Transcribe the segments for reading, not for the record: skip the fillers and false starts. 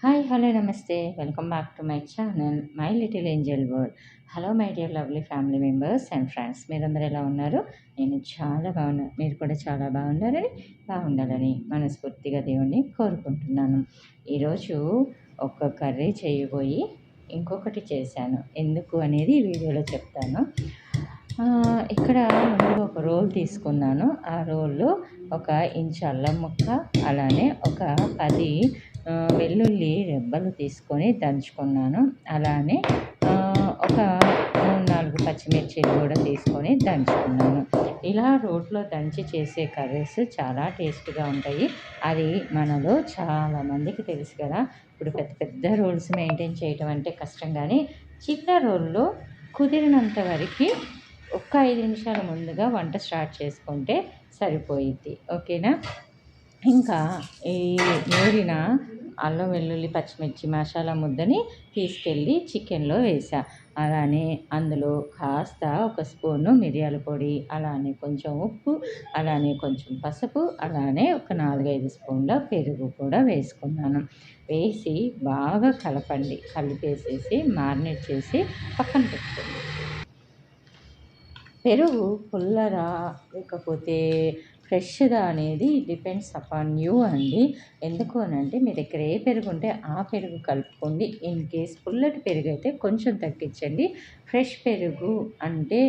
Hi hello నమస్తే welcome back to my channel my little Angel world. Hello my dear lovely family members and friends, మీరందరూ ఎలా ఉన్నారు? నేను చాలా బాగున్నాను. మీరు కూడా చాలా బాగున్నారని, బాగుండాలని మనస్ఫూర్తిగా దేవుణ్ణి కోరుకుంటున్నాను. ఈరోజు ఒక కర్రీ చేయబోయి ఇంకొకటి చేశాను. ఎందుకు అనేది ఈ వీడియోలో చెప్తాను. ఇక్కడ ముందుగా ఒక రోల్ తీసుకున్నాను. ఆ రోల్లో ఒక ఇంచు అల్లం ముక్క, అలానే ఒక 10 వెల్లుల్లి రెబ్బలు తీసుకొని దంచుకున్నాను. అలానే ఒక 3-4 పచ్చిమిర్చిలు కూడా తీసుకొని దంచుకున్నాను. ఇలా రోట్లో దంచి చేసే కర్రీస్ చాలా టేస్ట్గా ఉంటాయి. అది మనలో చాలామందికి తెలుసు కదా. ఇప్పుడు పెద్ద పెద్ద రోల్స్ మెయింటైన్ చేయటం అంటే కష్టం, కానీ చిన్న రోల్లో కుదిరినంత వరకు ఒక 5 నిమిషాల ముందుగా వంట స్టార్ట్ చేసుకుంటే సరిపోయిద్ది. ఓకేనా? ఇంకా ఈ నూరిన అల్లం వెల్లుల్లి పచ్చిమిర్చి మసాలా ముద్దని తీసుకెళ్ళి చికెన్లో వేసా. అలానే అందులో కాస్త ఒక స్పూను మిరియాల పొడి, అలానే కొంచెం ఉప్పు, అలానే కొంచెం పసుపు, అలానే ఒక 4-5 స్పూన్ల పెరుగు కూడా వేసుకున్నాను. వేసి బాగా కలపండి. కలిపేసేసి మ్యారినేట్ చేసి పక్కన పెట్టుకోండి. పెరుగు పుల్లరా లేకపోతే ఫ్రెష్‌దా అనేది డిపెండ్స్ అపాన్ యూ అండి. ఎందుకు అనంటే మీ దగ్గర ఏ పెరుగు ఉంటే ఆ పెరుగు కలుపుకోండి. ఇన్ కేస్ పుల్లటి పెరుగు అయితే కొంచెం తగ్గించండి. ఫ్రెష్ పెరుగు అంటే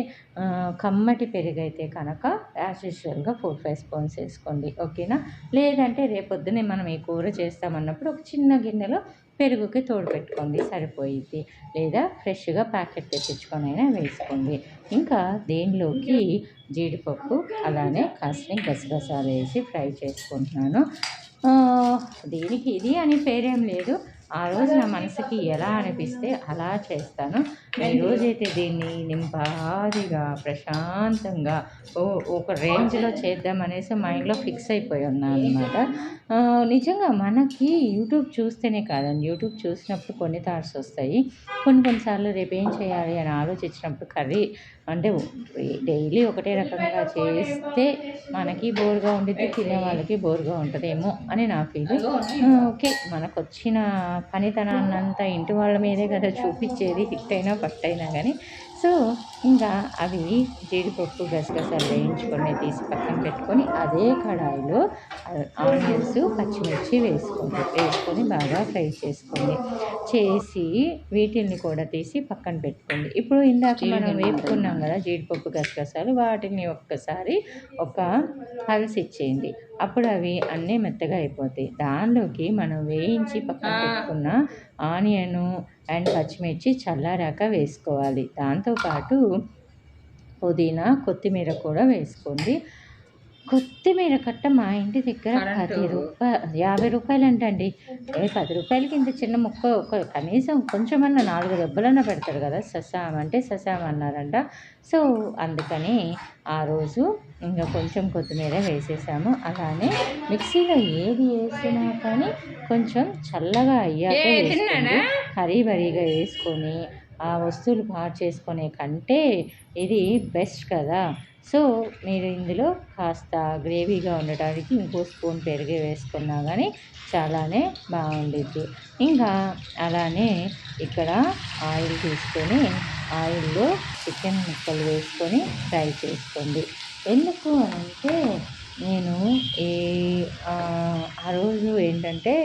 కమ్మటి పెరుగు అయితే కనుక యాజ్ యూజువల్‌గా 4-5 స్పూన్స్ వేసుకోండి. ఓకేనా? లేదంటే రేపొద్దునే మనం ఈ కూర చేస్తామన్నప్పుడు ఒక చిన్న గిన్నెలో పెరుగుకి తోడు పెట్టుకోండి, సరిపోయిద్ది. లేదా ఫ్రెష్‌గా ప్యాకెట్ తెప్పించుకొనైనా వేసుకోండి. ఇంకా దీనిలోకి జీడిపప్పు, అలానే కాస్త గసగసాలు వేసి ఫ్రై చేసుకుంటున్నాను. దీనికి ఇది అని పేరేం లేదు. ఆ రోజు నా మనసుకి ఎలా అనిపిస్తే అలా చేస్తాను. ఈరోజైతే దీన్ని నింపాదిగా ప్రశాంతంగా ఒక రేంజ్లో చేద్దామనేసి మైండ్లో ఫిక్స్ అయిపోయి ఉన్నాను అనమాట. నిజంగా మనకి యూట్యూబ్ చూస్తేనే కాదండి, యూట్యూబ్ చూసినప్పుడు కొన్ని థాట్స్ వస్తాయి. కొన్నిసార్లు రేపు ఏం చేయాలి అని ఆలోచించినప్పుడు కర్రీ అంటే డైలీ ఒకటే రకంగా చేస్తే మనకి బోర్గా ఉండిద్ది, తినే వాళ్ళకి బోర్గా ఉంటుందేమో అని నా ఫీలింగ్. ఓకే, మనకొచ్చిన పనితనాన్నంతా ఇంటి వాళ్ళ మీదే కదా చూపించేది, హిట్ అయినా పట్టైనా కానీ. సో ఇంకా అవి జీడిపప్పు గసగసాలు వేయించుకొని తీసి పక్కన పెట్టుకొని అదే కడాయిలో ఆనియన్స్ పచ్చిమిర్చి వేసుకొని బాగా ఫ్రై చేసి వీటిని కూడా తీసి పక్కన పెట్టుకోండి. ఇప్పుడు ఇందాక మనం వేపుకున్నాం కదా జీడిపప్పు గసగసాలు, వాటిని ఒక్కసారి ఒక ఇచ్చేయండి. అప్పుడు అవి అన్నీ మెత్తగా అయిపోతాయి. దానిలోకి మనం వేయించి పక్కన పెట్టుకున్న ఆనియను అండ్ పచ్చిమిర్చి చల్లారాక వేసుకోవాలి. దాంతోపాటు పుదీనా, కొత్తిమీర కూడా వేసుకోండి. కొత్తిమీర కట్ట మా ఇంటి దగ్గర ₹50 అంటండి. ₹10కి ఇంత చిన్న ముక్క ఒక కనీసం కొంచెమన్నా 4 దెబ్బలన్నా పెడతారు కదా. ససాం అన్నారంట. సో అందుకని ఆ రోజు ఇంకా కొంచెం కొత్తిమీర వేసేసాము. అలానే మిక్సీలో ఏది వేసినా కానీ కొంచెం చల్లగా అయ్యాక వేసుకోండి. హరీబరీగా వేసుకొని ఆ వస్తువులు పాడు చేసుకునే కంటే ఇది బెస్ట్ కదా. సో మీరు ఇందులో కాస్త గ్రేవీగా ఉండటానికి ఇంకో స్పూన్ పెరుగు వేసుకున్నా కానీ చాలానే బాగుండిద్ది. ఇంకా అలానే ఇక్కడ ఆయిల్ తీసుకొని ఆయిల్లో చికెన్ ముక్కలు వేసుకొని ఫ్రై చేసుకోండి. ఎందుకు అంటే నేను ఆ రోజు ఏంటంటే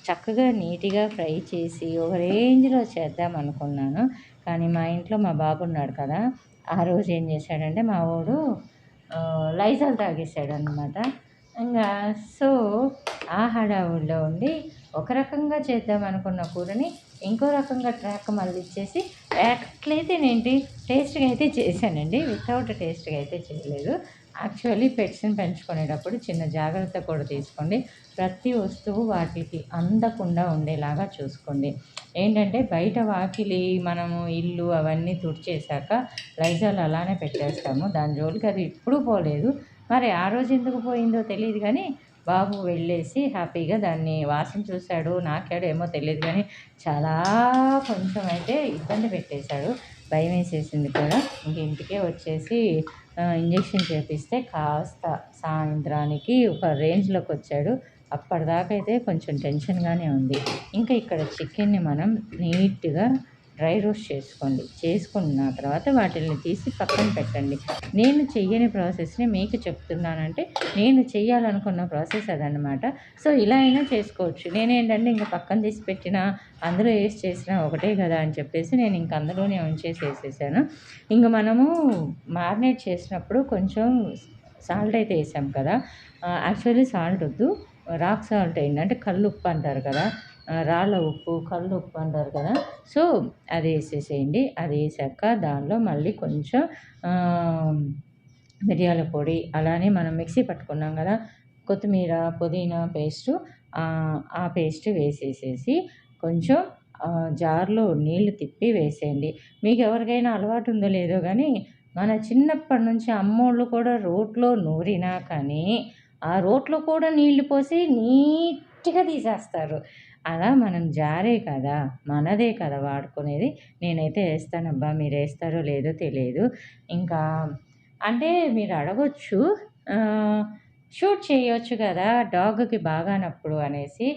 చక్కగా నీట్గా ఫ్రై చేసి ఒక రేంజ్లో చేద్దాం అనుకున్నాను. కానీ మా ఇంట్లో మా బాబు ఉన్నాడు కదా, ఆ రోజు ఏం చేశాడంటే మా వాడు లైజాల్ తాగేసాడనమాట. ఇంకా సో ఆ హడావుడిలో ఉండి ఒక రకంగా చేద్దాం అనుకున్న కూరని ఇంకో రకంగా ట్రాక్ మళ్ళిచ్చేసి ఎట్లయితేనేంటి టేస్ట్గా అయితే చేశానండి. వితౌట్ టేస్ట్గా అయితే చేయలేదు. యాక్చువల్లీ పెట్స్ని పెంచుకునేటప్పుడు చిన్న జాగ్రత్త కూడా తీసుకోండి. ప్రతి వస్తువు వాటికి అందకుండా ఉండేలాగా చూసుకోండి. ఏంటంటే బయట వాకిలి మనము ఇల్లు అవన్నీ తుడిచేశాక లైజాల్ అలానే పెట్టేస్తాము. దాని జోలికి అది ఎప్పుడూ పోలేదు. మరి ఆ రోజు ఎందుకు పోయిందో తెలియదు కానీ బాబు వెళ్ళేసి హ్యాపీగా దాన్ని వాసన చూశాడు, నాకాడో ఏమో తెలియదు కానీ చాలా కొంచెం అయితే ఇబ్బంది పెట్టేశాడు. భయం వేసేసింది కూడా. ఇంక ఇంటికే వచ్చేసి ఇంజెక్షన్ చేపిస్తే కాస్త సాయంత్రానికి ఒక రేంజ్లోకి వచ్చాడు. అప్పటిదాకా అయితే కొంచెం టెన్షన్గానే ఉంది. ఇంకా ఇక్కడ చికెన్ని మనం నీట్గా డ్రై రోస్ట్ చేసుకోండి. చేసుకున్న తర్వాత వాటిని తీసి పక్కన పెట్టండి. నేను చెయ్యని ప్రాసెస్ని మీకు చెప్తున్నానంటే నేను చెయ్యాలనుకున్న ప్రాసెస్ అదనమాట. సో ఇలా అయినా చేసుకోవచ్చు. నేనేంటంటే ఇంక పక్కన తీసి పెట్టినా అందులో వేసి చేసినా ఒకటే కదా అని చెప్పేసి నేను ఇంక అందులోనే ఉంచేసి వేసేసాను. ఇంక మనము మ్యారినేట్ చేసినప్పుడు కొంచెం సాల్ట్ అయితే వేసాం కదా. యాక్చువల్లీ సాల్ట్ వద్దు, రాక్ సాల్ట్ వేయండి. అంటే కల్లుప్పు అంటారు కదా, రాళ్ళ ఉప్పు, కల్లు ఉప్పు అంటారు కదా. సో అది వేసేసేయండి. అది వేసాక దానిలో మళ్ళీ కొంచెం మిరియాల పొడి, అలానే మనం మిక్సీ పట్టుకున్నాం కదా కొత్తిమీర, పుదీనా పేస్టు, ఆ పేస్ట్ వేసేసేసి కొంచెం జార్లో నీళ్లు తిప్పి వేసేయండి. మీకు ఎవరికైనా అలవాటు ఉందో లేదో కానీ మన చిన్నప్పటి నుంచి అమ్మోళ్ళు కూడా రోట్లో నూరినా కానీ ఆ రోట్లో కూడా నీళ్లు పోసి నీట్గా తీసేస్తారు. అలా మనం జారే కదా, మనదే కదా వాడుకునేది. నేనైతే వేస్తానబ్బా, మీరు వేస్తారో లేదో తెలియదు. ఇంకా అంటే మీరు అడగొచ్చు, షూట్ చేయొచ్చు కదా డాగ్కి బాగానప్పుడు అనేసి.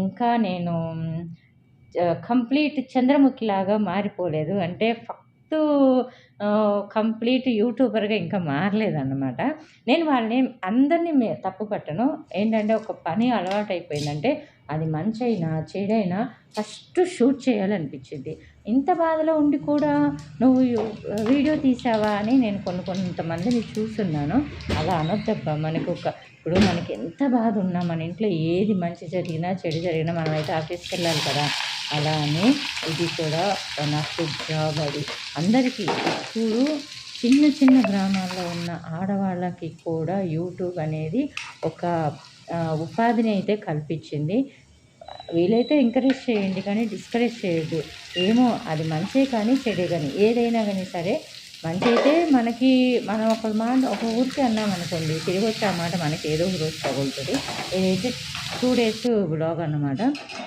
ఇంకా నేను కంప్లీట్ చంద్రముఖిలాగా మారిపోలేదు. అంటే ఫక్తు కంప్లీట్ యూట్యూబర్గా ఇంకా మారలేదన్నమాట. నేను వాళ్ళని అందరినీ తప్పు పట్టను. ఏంటంటే ఒక పని అలవాటు అయిపోయిందంటే అది మంచైనా చెడైనా ఫస్ట్ షూట్ చేయాలనిపించింది. ఇంత బాధలో ఉండి కూడా నువ్వు వీడియో తీసావా అని నేను కొంతమందిని చూస్తున్నాను. అలా అనొద్దబ్బా. ఇప్పుడు మనకి ఎంత బాధ ఉన్నా మన ఇంట్లో ఏది మంచి జరిగినా చెడు జరిగినా మనమైతే ఆఫీస్కి వెళ్ళాలి కదా. అలా అని ఇది కూడా నాకు జాబ్. అది అందరికీ ఇప్పుడు చిన్న గ్రామాల్లో ఉన్న ఆడవాళ్ళకి కూడా యూట్యూబ్ అనేది ఒక ఉపాధిని అయితే కల్పించింది. వీలైతే ఎంకరేజ్ చేయండి కానీ డిస్కరేజ్ చేయొద్దు. ఏమో అది మంచే కానీ చెడే కానీ ఏదైనా కానీ సరే, మంచి అయితే మనం ఒక ఊరికి అన్నామనుకోండి, తిరిగి వచ్చే ఆ మాట మనకి ఏదో ఒక రోజు తగులుతుంది. ఇదైతే 2 డేస్ బ్లాగ్ అన్నమాట.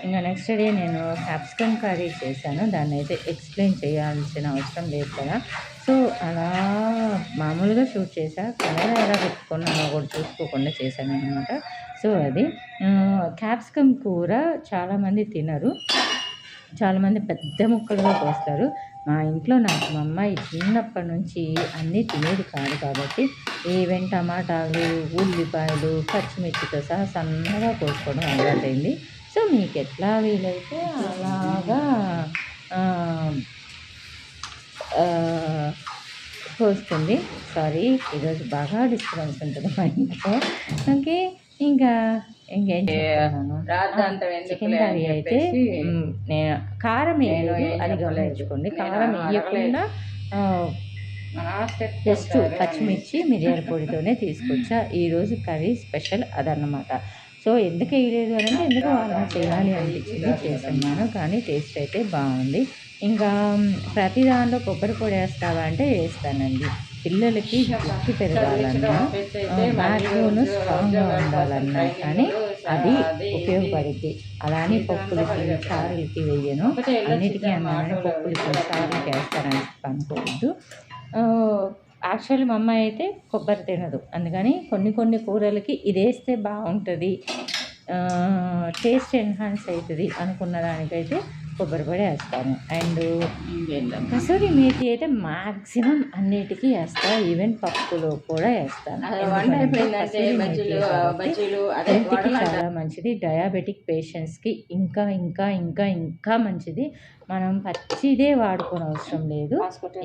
ఇంకా నెక్స్ట్ డే నేను క్యాప్సికమ్ కర్రీ చేశాను. దాన్ని అయితే ఎక్స్ప్లెయిన్ చేయాల్సిన అవసరం లేదు కదా. సో అలా మామూలుగా షూట్ చేశా. కెమెరా ఎలా పెట్టుకున్నానో కూడా చూసుకోకుండా చేశాను అనమాట. సో అది క్యాప్సికమ్ కూర చాలామంది తినరు, చాలామంది పెద్ద ముక్కలుగా కోస్తారు. మా ఇంట్లో మా అమ్మాయి చిన్నప్పటి నుంచి అన్నీ తినేది కాదు కాబట్టి ఈవెన్ టమాటాలు, ఉల్లిపాయలు, పచ్చిమిర్చితో సహా సన్నగా కోసుకోవడం అలవాటైంది. సో మీకు ఎట్లా వీలైతే అలాగా కోస్తుంది. సారీ, ఈరోజు బాగా డిస్టర్బెన్స్ ఉంటుంది మా ఇంట్లో. ఓకే, ఇంకా ఇంకేం చేస్తున్నాను, చికెన్ కర్రీ అయితే నేను కారం వేయలేదు, అది గమనించుకోండి. కారం వేయకుండా జస్ట్ పచ్చిమిర్చి మిరియాల పొడితోనే తీసుకొచ్చా. ఈరోజు కర్రీ స్పెషల్ అదన్నమాట. సో ఎందుకు వేయలేదు అని అంటే ఎందుకు అలా చేయాలి అనిపించింది, చేస్తున్నాను. కానీ టేస్ట్ అయితే బాగుంది. ఇంకా ప్రతి దాంట్లో కొబ్బరి పొడి వేస్తావా అంటే వేస్తానండి. పిల్లలకి జుట్టు పెరగాలన్నా, బ్యాక్బోన్ స్ట్రాంగ్గా ఉండాలన్నా కానీ అది ఉపయోగపడుద్ది. అలానే పప్పులకి, చారులకి వేయను. అన్నిటికీ అన్నాను పప్పులకి, చారులకి వేస్తానని అనుకోవద్దు. యాక్చువల్లీ మా అమ్మాయి అయితే కొబ్బరి తినదు, అందుకని కొన్ని కూరలకి ఇది వేస్తే బాగుంటుంది, టేస్ట్ ఎన్హాన్స్ అవుతుంది అనుకున్న దానికైతే కొబ్బరి పొడి వేస్తాను. అండ్ కసూరి మేతి అయితే మ్యాక్సిమం అన్నిటికీ వేస్తాను, ఈవెన్ పప్పులో కూడా వేస్తాను. హెల్త్కి చాలా మంచిది, డయాబెటిక్ పేషెంట్స్కి ఇంకా ఇంకా ఇంకా ఇంకా మంచిది. మనం పచ్చిదే వాడుకోని అవసరం లేదు.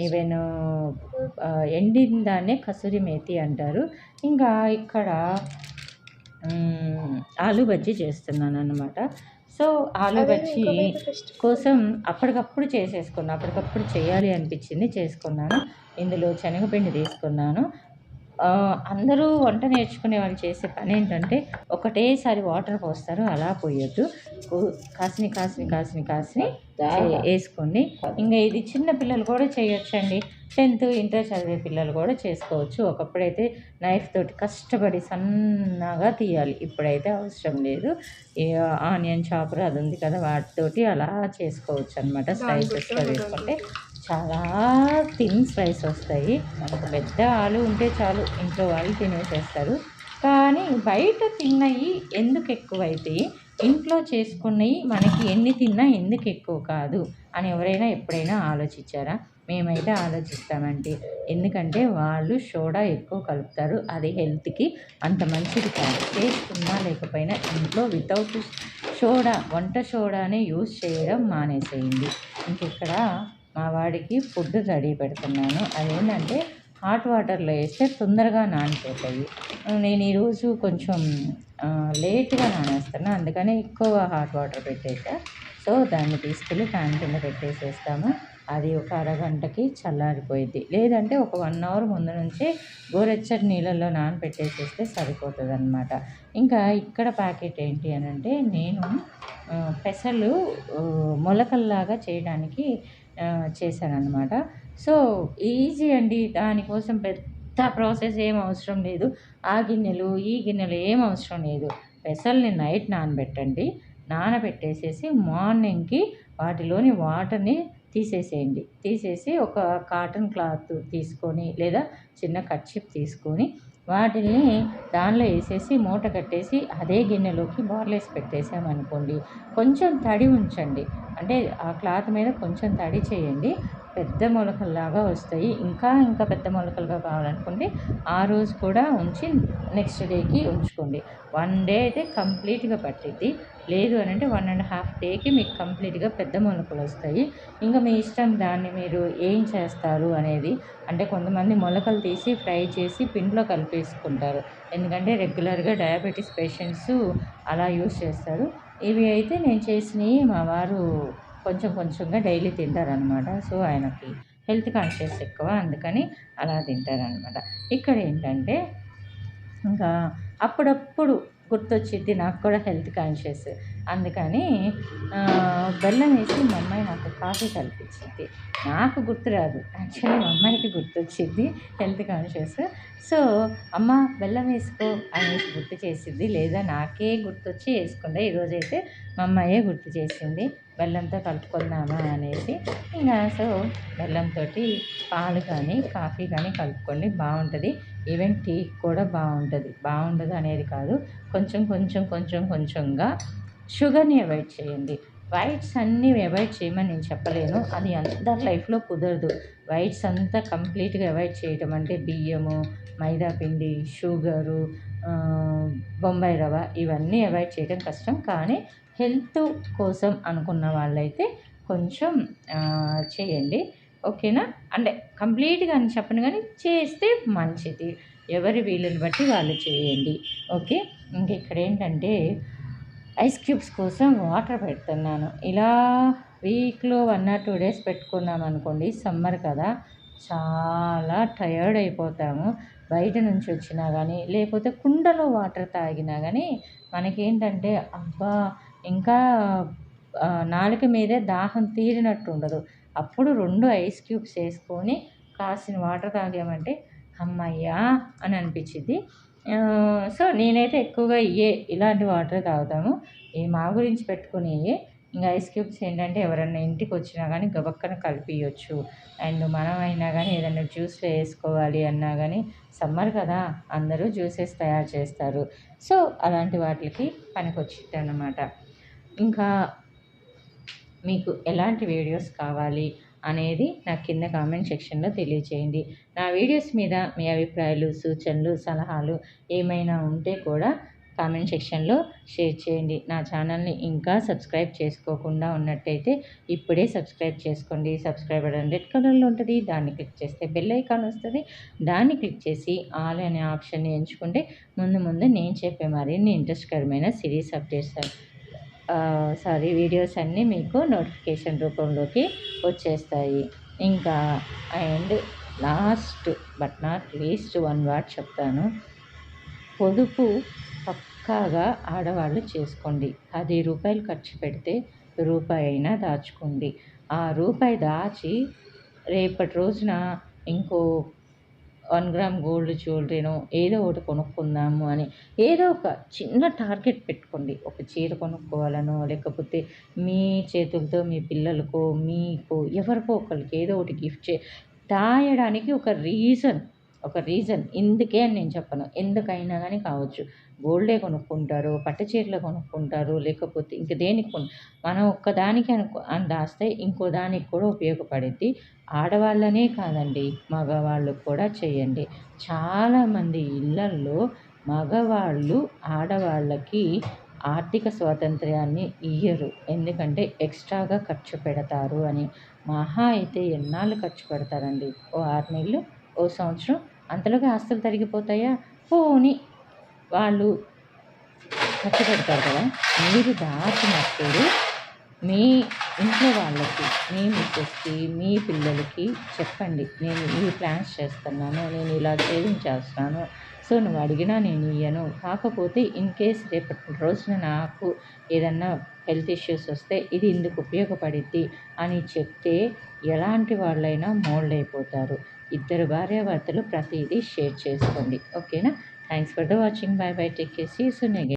ఈవెన్ ఎండిన దాన్నే కసూరి మేతి అంటారు. ఇంకా ఇక్కడ ఆలు బజ్జీ చేస్తున్నాను అన్నమాట. సో ఆలు బజ్జీ కోసం అప్పటికప్పుడు అప్పటికప్పుడు చేయాలి అనిపించింది, చేసుకున్నాను. ఇందులో శనగపిండి తీసుకున్నాను. అందరూ వంట నేర్చుకునే వాళ్ళు చేసే పని ఏంటంటే ఒకటేసారి వాటర్ పోస్తారు, అలా పోయొద్దు. కాసిని వేసుకోండి. ఇంకా ఇది చిన్న పిల్లలు కూడా చేయొచ్చండి. 10th ఇంటర్ చదివే పిల్లలు కూడా చేసుకోవచ్చు. ఒకప్పుడైతే నైఫ్ తోటి కష్టపడి సన్నగా తీయాలి, ఇప్పుడైతే అవసరం లేదు. ఆనియన్ చాపర్ అది ఉంది కదా, వాటితోటి అలా చేసుకోవచ్చు అనమాట. స్లైసెస్గా వేసుకుంటే చాలా థిన్ స్లైస్ వస్తాయి. మనకు పెద్ద ఆలు ఉంటే చాలు, ఇంట్లో వాళ్ళు తినేసేస్తారు. కానీ బయట తిన్నయి ఎందుకు ఎక్కువైతాయి, ఇంట్లో చేసుకున్నయి మనకి ఎన్ని తిన్నా ఎందుకు ఎక్కువ కాదు అని ఎవరైనా ఎప్పుడైనా ఆలోచించారా? మేమైతే ఆలోచిస్తామండి. ఎందుకంటే వాళ్ళు సోడా ఎక్కువ కలుపుతారు. అది హెల్త్‌కి అంత మంచిది కాదు. టేస్ట్ ఉన్నా లేకపోయినా ఇంట్లో వితౌట్ వంట సోడాని యూజ్ చేయడం మానేసేయండి. ఇంకిక్కడ మా వాడికి ఫుడ్ రెడీ పెడుతున్నాను. అదేంటంటే హాట్ వాటర్‌లో ఏస్తే తొందరగా నానిపోతాయి. నేను ఈరోజు కొంచెం లేట్‌గా నానేస్తున్నా. అందుకని ఎక్కువ హాట్ వాటర్ పెట్టేసా. సో, దాన్ని తీసుకెళ్ళి ఫ్యాన్ కింద పెట్టేసేస్తాము. అది ఒక అరగంటకి చల్లారిపోయిద్ది. లేదంటే ఒక 1 అవర్ ముందు నుంచే గోరువెచ్చటి నీళ్ళల్లో నానబెట్టేసేస్తే సరిపోతదనమాట. ఇంకా ఇక్కడ ప్యాకెట్ ఏంటి అనంటే నేను పెసలు మొలకల్లాగా చేయడానికి చేశాననమాట. సో, ఈజీ అండి. దానికోసం పెద్ద ప్రాసెస్ ఏం అవసరం లేదు. ఆ గిన్నెలు, ఈ గిన్నెలు ఏం అవసరం లేదు. పెసల్ని నైట్ నానబెట్టండి. నానబెట్టేసేసి మార్నింగ్‌కి వాటిలోని వాటర్‌ని తీసేసేయండి. తీసేసి ఒక కాటన్ క్లాత్ తీసుకొని లేదా చిన్న కర్చీఫ్ తీసుకొని వాటిల్ని దానిలో ఏసేసి మూట కట్టేసి అదే గిన్నెలోకి బార్లేసి పెట్టేసామనుకోండి, కొంచెం తడి ఉంచండి. అంటే ఆ క్లాత్ మీద కొంచెం తడి చేయండి. పెద్ద మొలకల్లాగా వస్తాయి. ఇంకా పెద్ద మొలకలుగా కావాలనుకుంటే ఆ రోజు కూడా ఉంచి నెక్స్ట్ డేకి ఉంచుకోండి. 1 డే అయితే కంప్లీట్‌గా పట్టిద్ది. లేదు అనంటే 1½ డేకి మీకు కంప్లీట్‌గా పెద్ద మొలకలొస్తాయి. ఇంక మీ ఇష్టం దాన్ని మీరు ఏం చేస్తారు అనేది. అంటే కొంతమంది మొలకలు తీసి ఫ్రై చేసి పిండిలో కలిపేసుకుంటారు. ఎందుకంటే రెగ్యులర్‌గా డయాబెటిస్ పేషెంట్సు అలా యూజ్ చేస్తారు. ఇవి అయితే నేను చేసినయి మా వారు కొంచెం కొంచెంగా డైలీ తింటారనమాట. సో, ఆయనకి హెల్త్ కాన్షియస్ ఎక్కువ. అందుకని అలా తింటారనమాట. ఇక్కడేంటంటే ఇంకా అప్పుడప్పుడు గుర్తొచ్చిద్ది నాకు కూడా హెల్త్ కాన్షియస్. అందుకని బెల్లం వేసి మా అమ్మాయి నాకు కాఫీ కలిపిచ్చిద్ది. నాకు గుర్తురాదు. యాక్చువల్లీ మా అమ్మాయికి గుర్తొచ్చిద్ది హెల్త్ కాన్షియస్. సో, అమ్మ బెల్లం వేసుకో అనేసి గుర్తు చేసిద్ది. లేదా నాకే గుర్తొచ్చి యేసుకుంటా. ఈరోజైతే మా అమ్మాయే గుర్తు చేసింది. బెల్లంతో కలుపుకుందామా అనేసి. సో, బెల్లంతోటి పాలు కానీ, కాఫీ కానీ కలుపుకోండి బావుంటది. ఈవెన్ టీ కూడా బావుంటది. బావుండదు అనేది కాదు. కొంచెంగా షుగర్‌ని అవాయిడ్ చేయండి. వైట్స్ అన్నీ అవాయిడ్ చేయమని నేను చెప్పలేను. అది అందరి లైఫ్‌లో కుదరదు. వైట్స్ అంతా కంప్లీట్‌గా అవాయిడ్ చేయటం అంటే బియ్యము, మైదా పిండి, షుగరు, బొంబాయి రవ్వ ఇవన్నీ అవాయిడ్ చేయడం కష్టం. కానీ హెల్త్ కోసం అనుకున్న వాళ్ళైతే కొంచెం చేయండి. ఓకేనా? అంటే కంప్లీట్‌గా అని చెప్పను గానీ చేస్తే మంచిది. ఎవరి వీలుని బట్టి వాళ్ళు చేయండి. ఓకే. ఇంకిక్కడేంటంటే ఐస్ క్యూబ్స్ కోసం వాటర్ పెడుతున్నాను. ఇలా వీక్‌లో 1 ఆర్ 2 డేస్ పెట్టుకున్నామనుకోండి, సమ్మర్ కదా! చాలా టయర్డ్ అయిపోతాము. బయట నుంచి వచ్చినా గానీ, లేకపోతే కుండలో వాటర్ తాగినా గానీ మనకేంటంటే అబ్బా! ఇంకా నాలుక మీదే దాహం తీరినట్టుండదు. అప్పుడు 2 ఐస్ క్యూబ్స్ ఏసుకొని కాసిన వాటర్ తాగామంటే హమ్మయ్య! అని అనిపిచ్చిద్ది. సో, నేనైతే ఎక్కువగా ఇలాంటి వాటరే తాగుతాము. మా గురించి పెట్టుకునేయే. ఇంక ఐస్ క్యూబ్స్ ఏంటంటే ఎవరన్నా ఇంటికొచ్చినా గానీ గబక్కన కలిపియొచ్చు. అండ్ మనమైనా గానీ ఏదన్నా జ్యూస్‌లో ఏసుకోవాలి అన్నా గానీ సమ్మర్ కదా! అందరూ జ్యూసెస్ తయారు చేస్తారు. సో, అలాంటి వాటిలకి పనికొచ్చిద్దనమాట. ఇంకా మీకు ఎలాంటి వీడియోస్ కావాలి అనేది నాకు కింద కామెంట్ సెక్షన్‌లో తెలియచేయండి. నా వీడియోస్ మీద మీ అభిప్రాయాలు, సూచనలు, సలహాలు ఏమైనా ఉంటే కూడా కామెంట్ సెక్షన్‌లో షేర్ చేయండి. నా ఛానల్‌ని ఇంకా సబ్స్క్రైబ్ చేసుకోకుండా ఉన్నట్టయితే ఇప్పుడే సబ్స్క్రైబ్ చేసుకోండి. సబ్స్క్రైబ్ బటన్ రెడ్ కలర్‌లో ఉంటది. దాన్ని క్లిక్ చేస్తే బెల్ ఐకాన్ వస్తది. దాన్ని క్లిక్ చేసి ఆల్ అనే ఆప్షన్‌ని ఎంచుకుంటే ముందు నేను చెప్పే మరిన్ని ఇంట్రెస్ట్‌కరమైన సిరీస్ అప్డేట్స్ వీడియోస్ అన్నీ మీకు నోటిఫికేషన్ రూపంలోకి వచ్చేస్తాయి. ఇంకా and last but not least 1 word చెప్తాను. పొదుపు పక్కాగా ఆడవాళ్ళు చేసుకోండి. రూ. 10 ఖర్చు పెడితే రూపాయి అయినా దాచుకోండి. ఆ రూపాయి దాచి రేపటి రోజున ఇంకో 1 గ్రామ్ గోల్డ్ జ్యువెలరీనో ఏదో ఒకటి కొనుక్కుందాము అని ఏదో ఒక చిన్న టార్గెట్ పెట్టుకోండి. ఒక చీర కొనుక్కోవాలనో, లేకపోతే మీ చేతులతో మీ పిల్లలకో, మీకు ఎవరికో ఒకళ్ళకి ఏదో ఒకటి గిఫ్ట్ దాయడానికి ఒక రీజన్ ఒక రీజన్ ఇందుకే అని నేను చెప్పను, ఎందుకైనా కానీ కావచ్చు. గోల్డే కొనుక్కుంటారు, పట్టు చీరలు కొనుక్కుంటారు, లేకపోతే ఇంక దేనికి మనం ఒక్కదానికి అని దాస్తే ఇంకో దానికి కూడా ఉపయోగపడిద్ది. ఆడవాళ్ళనే కాదండి, మగవాళ్ళు కూడా చేయండి. చాలామంది ఇళ్ళల్లో మగవాళ్ళు ఆడవాళ్ళకి ఆర్థిక స్వాతంత్ర్యాన్ని ఇయ్యరు. ఎందుకంటే ఎక్స్ట్రాగా ఖర్చు పెడతారు అని. మహా అయితే ఎన్నాళ్ళు ఖర్చు పెడతారండి? ఓ 6 నెలలు, ఓ సంవత్సరం, అంతలోగా ఆస్తులు తరిగిపోతాయా? పోనీ వాళ్ళు ఖర్చు పెడతారు కదా! మీరు దాచినప్పుడు మీ ఇంట్లో వాళ్ళకి, మీ మిసెస్‌కి, మీ పిల్లలకి చెప్పండి. నేను ఈ ప్లాన్స్ చేస్తున్నాను, నేను ఇలా సేవింగ్ చేస్తాను. సో, నువ్వు అడిగినా నేను ఇయ్యను. కాకపోతే ఇన్‌కేస్ రేపటి రోజున నాకు ఏదన్నా హెల్త్ ఇష్యూస్ వస్తే ఇది ఇందుకు ఉపయోగపడిద్ది అని చెప్తే ఎలాంటి వాళ్ళైనా మోల్డ్ అయిపోతారు. ఇద్దరు భార్యాభర్తలు ప్రతీదీ షేర్ చేసుకోండి. ఓకేనా? Thanks for the watching. Bye bye. Take care. See you soon again.